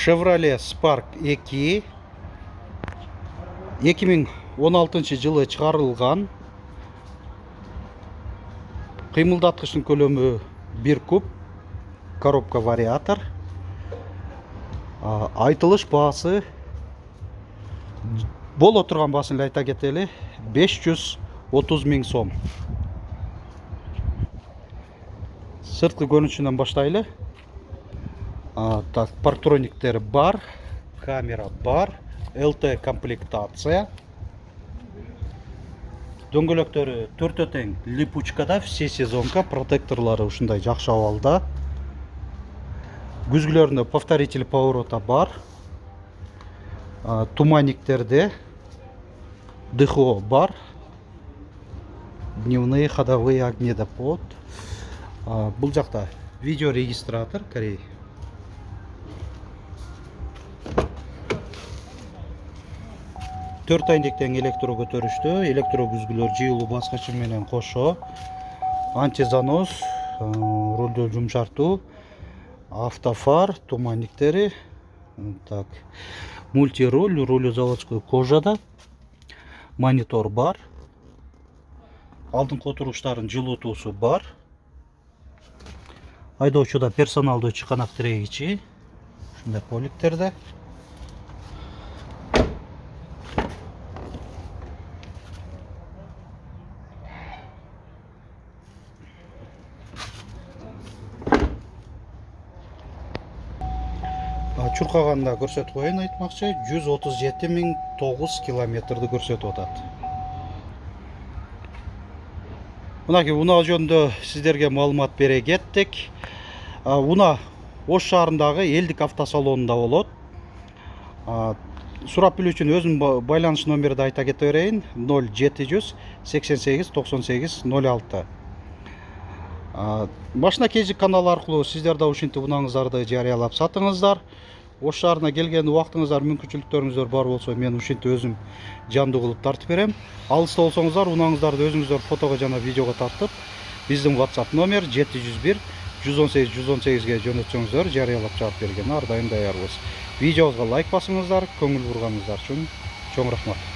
Chevrolet Spark 2 2016 жылы чыгарылган. Кыймылдаткычтын көлөмү 1 куб, коробка вариатор. Айтылыш баасы боло турган баасын эле айта кетели, 530 000 сом. Сырткы көрүнүшүнөн баштайлы. Так, парктрониктери бар, камера бар, LT комплектация. Дөңгөлөктөрү төртөө тең липучкада, все сезонка, протекторлары ушундай жакшы абалда. Күзгүлөрүндө повторитель поворота бар. Туманниктерде ДХО бар. Дневные ходовые огнедопод. Бул жакта видеорегистратор, Корей. Төрт айнектен электро көтөрүштү, электро күзгүлөр жыйылуу баскычы менен кошо. Антизанос, рулдө жумшартуу, автофар, туманниктери. Так, мультируль, руль заводской кожада. Монитор бар. Алдыңкы отуруштардын жылытуусу бар. Айдоочуда персоналдуу чыканак тирегичи. Ушундай поликтерде. Чуркаганда көрсөтүп коеюн айтмакчы, 137.009 километрди көрсөтүп атат. Мынакей унаа жөнүндө сиздерге маалымат бере кеттик. Унаа Ош шаарындагы элдик автосалонунда болот. Сурап билүү үчүн өзүмдүн байланыш номерди айта кете берейин: 0700 88 98 06. Машина KG каналы аркылуу сиздер да ушинтип унааңыздарды жарыялап сатыңыздар. Ош шаарына келген убактыңыздар, мүмкүнчүлүктөрүңүздөр бар болсо, мен ушинтип өзүм жандуу кылып тартып берем. Алыста болсоңуздар, унааңыздарды өзүңүздөр фотого жана видеого тартып, биздин WhatsApp номер 701 118 118ге жөнөтсөңүздөр, жарыялап жаап бергенге ар дайым даярбыз. Видеобузга лайк басыңыздар, көңүл бурганыңыздар үчүн чоң рахмат.